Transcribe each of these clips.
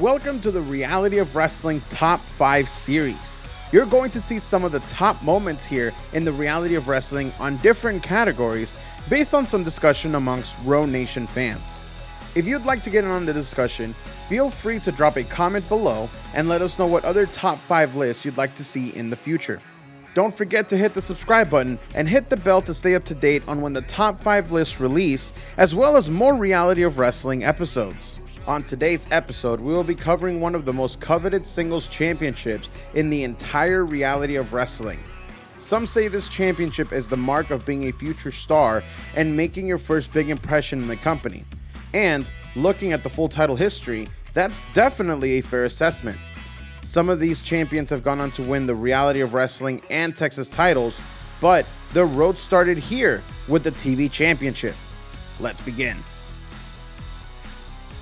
Welcome to the Reality of Wrestling Top 5 series. You're going to see some of the top moments here in the Reality of Wrestling on different categories based on some discussion amongst Raw Nation fans. If you'd like to get in on the discussion, feel free to drop a comment below and let us know what other top 5 lists you'd like to see in the future. Don't forget to hit the subscribe button and hit the bell to stay up to date on when the top 5 lists release, as well as more Reality of Wrestling episodes. On today's episode, we will be covering one of the most coveted singles championships in the entire Reality of Wrestling. Some say this championship is the mark of being a future star and making your first big impression in the company. And, looking at the full title history, that's definitely a fair assessment. Some of these champions have gone on to win the Reality of Wrestling and Texas titles, but the road started here with the TV Championship. Let's begin.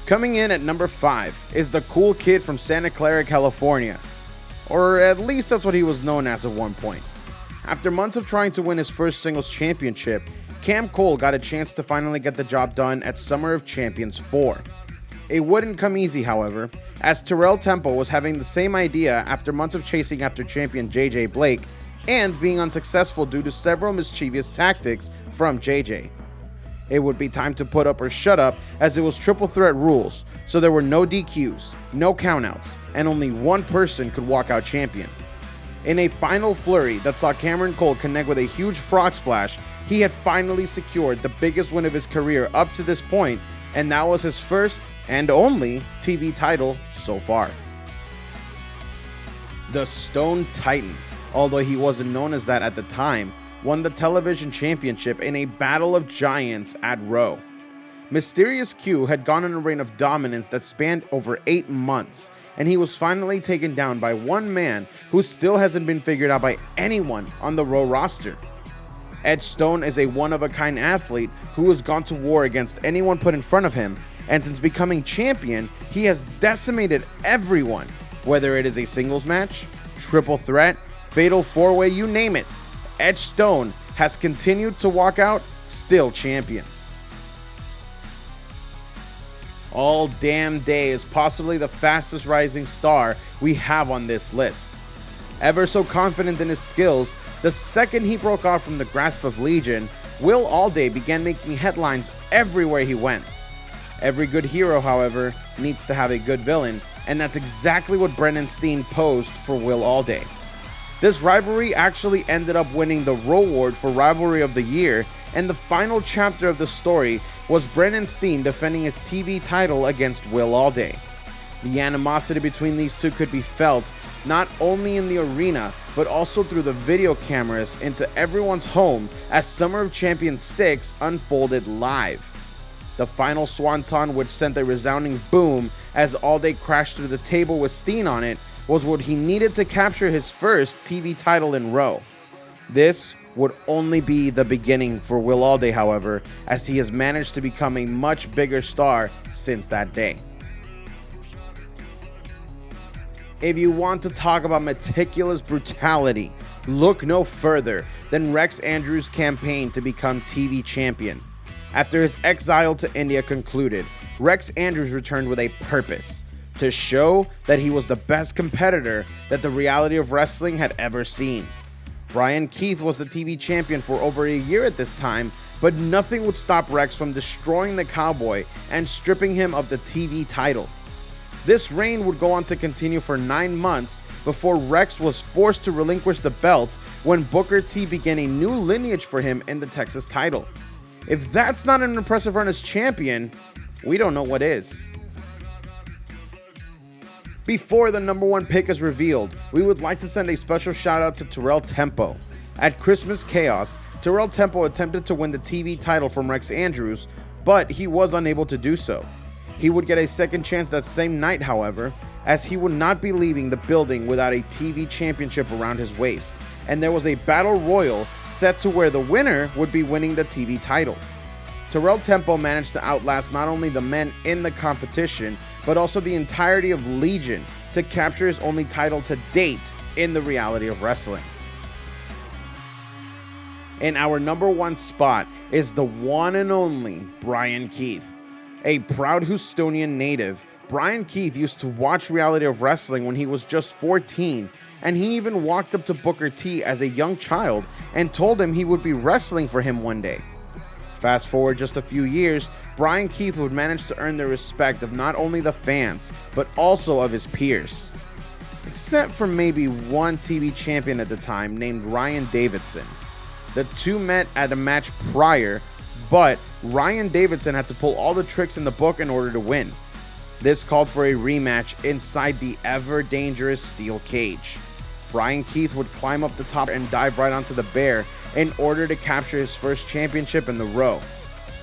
Coming in at number 5 is the cool kid from Santa Clara, California. Or at least that's what he was known as at one point. After months of trying to win his first singles championship, Cam Cole got a chance to finally get the job done at Summer of Champions 4. It wouldn't come easy, however, as Terrell Temple was having the same idea after months of chasing after champion JJ Blake and being unsuccessful due to several mischievous tactics from JJ. It would be time to put up or shut up, as it was triple threat rules, so there were no DQs, no countouts, and only one person could walk out champion. In a final flurry that saw Cameron Cole connect with a huge frog splash, he had finally secured the biggest win of his career up to this point, and that was his first and only TV title so far. The Stone Titan, although he wasn't known as that at the time, won the television championship in a battle of giants at Raw. Mysterious Q had gone on a reign of dominance that spanned over 8 months, and he was finally taken down by one man who still hasn't been figured out by anyone on the Raw roster. Edge Stone is a one-of-a-kind athlete who has gone to war against anyone put in front of him, and since becoming champion, he has decimated everyone, whether it is a singles match, triple threat, fatal 4-way, you name it. Edge Stone has continued to walk out still champion. All Damn Day is possibly the fastest rising star we have on this list. Ever so confident in his skills, the second he broke off from the grasp of Legion, Will Alde began making headlines everywhere he went. Every good hero, however, needs to have a good villain, and that's exactly what Brennan Steen posed for Will Alde. This rivalry actually ended up winning the Raw Award for Rivalry of the Year, and the final chapter of the story was Brennan Steen defending his TV title against Will Alde. The animosity between these two could be felt not only in the arena, but also through the video cameras into everyone's home as Summer of Champions 6 unfolded live. The final swanton, which sent a resounding boom as Alde crashed through the table with Steen on it, was what he needed to capture his first TV title in Raw. This would only be the beginning for Will Alde, however, as he has managed to become a much bigger star since that day. If you want to talk about meticulous brutality, look no further than Rex Andrews' campaign to become TV champion. After his exile to India concluded, Rex Andrews returned with a purpose: to show that he was the best competitor that the Reality of Wrestling had ever seen. Brian Keith was the TV champion for over a year at this time, but nothing would stop Rex from destroying the Cowboy and stripping him of the TV title. This reign would go on to continue for 9 months before Rex was forced to relinquish the belt when Booker T began a new lineage for him in the Texas title. If that's not an impressive run as champion, we don't know what is. Before the number 1 pick is revealed, we would like to send a special shout out to Terrell Temple. At Christmas Chaos, Terrell Temple attempted to win the TV title from Rex Andrews, but he was unable to do so. He would get a second chance that same night, however, as he would not be leaving the building without a TV championship around his waist, and there was a battle royal set to where the winner would be winning the TV title. Terrell Temple managed to outlast not only the men in the competition, but also the entirety of Legion to capture his only title to date in the Reality of Wrestling. In our number 1 spot is the one and only Brian Keith. A proud Houstonian native, Brian Keith used to watch Reality of Wrestling when he was just 14, and he even walked up to Booker T as a young child and told him he would be wrestling for him one day. Fast forward just a few years, Brian Keith would manage to earn the respect of not only the fans, but also of his peers. Except for maybe one TV champion at the time named Ryan Davidson. The two met at a match prior, but Ryan Davidson had to pull all the tricks in the book in order to win. This called for a rematch inside the ever-dangerous steel cage. Brian Keith would climb up the top and dive right onto the bear in order to capture his first championship in the row.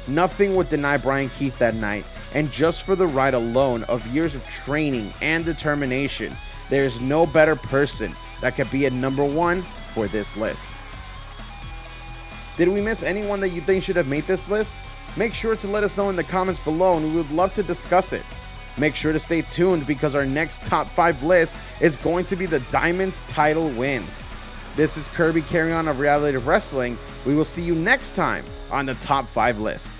Nothing would deny Brian Keith that night, and just for the ride alone of years of training and determination, there is no better person that could be at number 1 for this list. Did we miss anyone that you think should have made this list? Make sure to let us know in the comments below, and we would love to discuss it. Make sure to stay tuned because our next top 5 list is going to be the Diamond's title wins. This is Kirby carrying on of Reality of Wrestling. We will see you next time on the top 5 list.